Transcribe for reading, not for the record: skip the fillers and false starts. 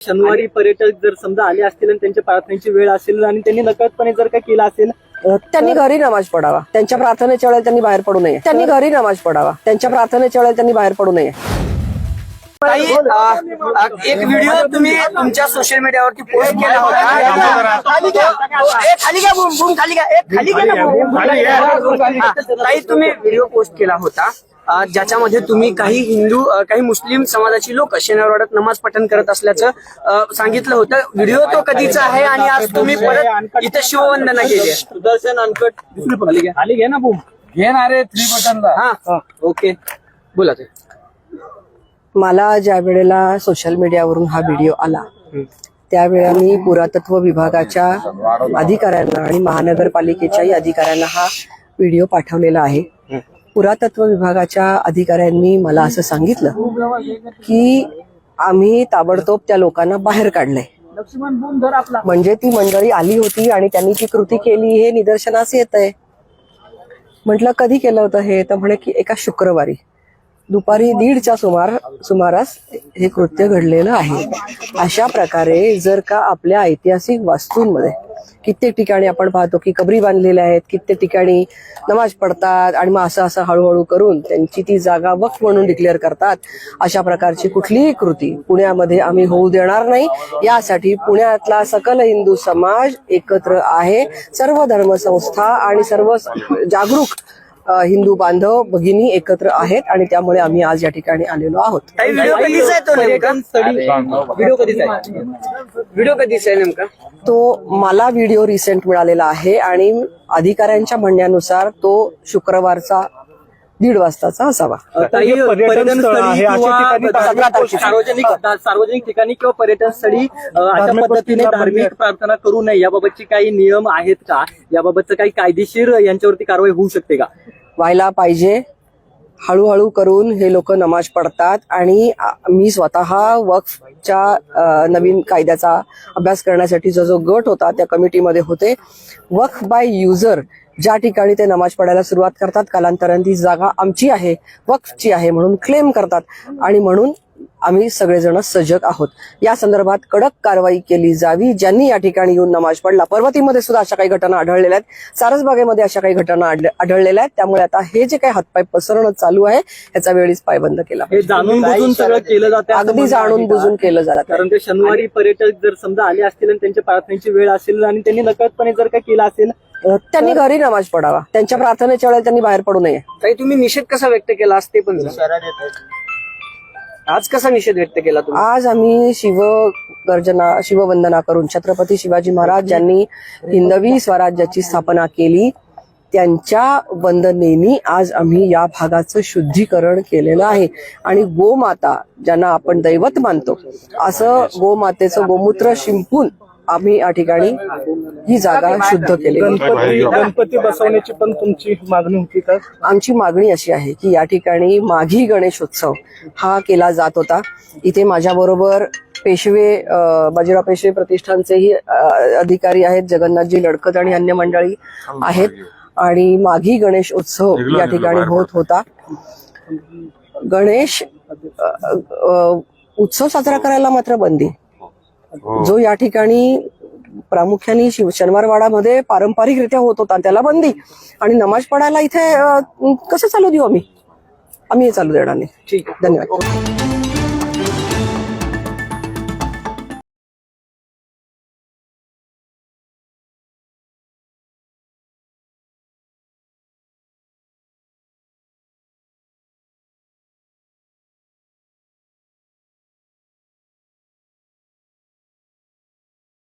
शनिवारी पर्यटक जर समजा आले असतील आणि त्यांच्या प्रार्थनेची वेळ असेल आणि त्यांनी नकळतपणे जर काय केलं असेल, त्यांनी घरी नमाज पडावा. त्यांच्या प्रार्थनेच्या वेळेला त्यांनी बाहेर पडू नये. त्यांनी घरी नमाज पडावा. त्यांच्या प्रार्थनेच्या वेळेला त्यांनी बाहेर पडू नये. एक व्हिडिओ तुम्ही तुमच्या सोशल मीडियावरती पोस्ट केला होता. काही तुम्ही व्हिडिओ पोस्ट केला होता ज्याच्यामध्ये तुम्ही काही हिंदू काही मुस्लिम समाजाची लोक शनिवारवाड्यात नमाज पठण करत असल्याचं सांगितलं होतं. व्हिडिओ तो कधीचा आहे आणि आज तुम्ही परत इथे शिववंदना केली. सुदर्शन अनकट खाली घे ना बूम घेणार रे 3 बटनला. हा ओके बोला ते. मला ज्या वेळेला सोशल मीडियावरून हा व्हिडिओ आला त्यावेळेला मी पुरातत्व विभागाच्या अधिकाऱ्यांना आणि महानगरपालिकेच्याही अधिकाऱ्यांना हा व्हिडिओ पाठवलेला आहे. पुरातत्व विभागाच्या अधिकाऱ्यांनी मला असं सांगितलं की आम्ही ताबडतोब त्या लोकांना बाहेर काढलंय. म्हणजे ती मंडळी आली होती आणि त्यांनी ती कृती केली हे निदर्शनास येत आहे. म्हटलं कधी केलं होतं हे, तर म्हणे की एका शुक्रवारी दुपारी 1:30च्या सुमारास हे कृत्य घडलेलं आहे. अशा प्रकारे जर का आपल्या ऐतिहासिक वास्तूंमध्ये कित्येक ठिकाणी आपण पाहतो की कबरी बांधलेल्या आहेत, कित्येक ठिकाणी नमाज पडतात आणि मग असं हळूहळू करून त्यांची ती जागा वक्फ म्हणून डिक्लेअर करतात. अशा प्रकारची कुठलीही कृती पुण्यामध्ये आम्ही होऊ देणार नाही. यासाठी पुण्यातला सकल हिंदू समाज एकत्र आहे. सर्व धर्मसंस्था आणि सर्व जागरूक हिंदू बांधव भगिनी एकत्र आहेत आणि त्यामुळे आम्ही आज या ठिकाणी आलेलो आहोत. व्हिडिओ कधीचा आहे तो नेमका? व्हिडिओ कधीचा आहे नेमका? तो मला व्हिडिओ रिसेंट मिळालेला आहे आणि अधिकाऱ्यांच्या म्हणण्यानुसार तो शुक्रवारचा 1:30 वाजताचा असावा. सार्वजनिक ठिकाणी किंवा पर्यटन स्थळी अशा पद्धतीने धार्मिक प्रार्थना करू नये याबाबतचे काही नियम आहेत का? याबाबतचं काही कायदेशीर यांच्यावरती कारवाई होऊ शकते का? व्हायला पाहिजे. हळूहळू करून हे लोक नमाज पडतात आणि मी स्वतः वक्फच्या नवीन कायद्याचा अभ्यास करण्यासाठी जो गट होता त्या कमिटीमध्ये होते. वक्फ बाय युजर ज्या ठिकाणी ते नमाज पडायला सुरुवात करतात कालांतराने ती जागा आमची आहे, वक्फची आहे म्हणून क्लेम करतात आणि म्हणून आम्ही सगळेजण सजग आहोत. या संदर्भात कडक कारवाई केली जावी. ज्यांनी या ठिकाणी येऊन नमाज पडला, पर्वतीमध्ये सुद्धा अशा काही घटना आढळलेल्या आहेत, सारसबागेमध्ये अशा काही घटना आढळलेल्या आहेत. त्यामुळे आता हे जे काही हातपाय पसरणं चालू आहे याचा वेळीच पायबंद केला. हे जाणून बुजून सगळं केलं जातं, अगदी जाणून बुजून केलं जातं. कारण ते शनिवारी पर्यटक जर समजा आले असतील आणि त्यांच्या प्रार्थनेची वेळ असेल आणि त्यांनी नकळतपणे जर काय केलं असेल, त्यांनी घरी नमाज पडावा. त्यांच्या प्रार्थनेच्या वेळेला त्यांनी बाहेर पडू नये. काही तुम्ही निषेध कसा व्यक्त केला असते पण आज कसा निषेध व्यक्त केला तुम्ही? आज आम्ही शिववंदना करून छत्रपती शिवाजी महाराज ज्यांनी हिंदवी स्वराज्याची स्थापना केली त्यांच्या वंदनेनी आज आम्ही या भागाचं शुद्धीकरण केलेलं आहे. आणि गोमाता ज्यांना आपण दैवत मानतो असं गोमातेचं गोमूत्र शिंपून आम्ही या ठिकाणी ही जागा शुद्ध केली. गणपती बसवण्याची पण तुमची मागणी होती का? आमची मागणी अशी आहे की या ठिकाणी माघी गणेशोत्सव हा केला जात होता. इथे माझ्याबरोबर पेशवे बाजीराव पेशवे प्रतिष्ठानचेही अधिकारी आहेत, जगन्नाथजी लडकत आणि अन्य मंडळी आहेत. आणि माघी गणेश उत्सव या ठिकाणी होत होता. गणेश उत्सव साजरा करायला मात्र बंदी, जो या ठिकाणी प्रामुख्याने शनिवारवाडामध्ये पारंपरिकरित्या होत होता त्याला बंदी. आणि नमाज पडायला इथे कसं चालू देऊ आम्ही हे चालू देणार नाही. ठीक आहे, धन्यवाद.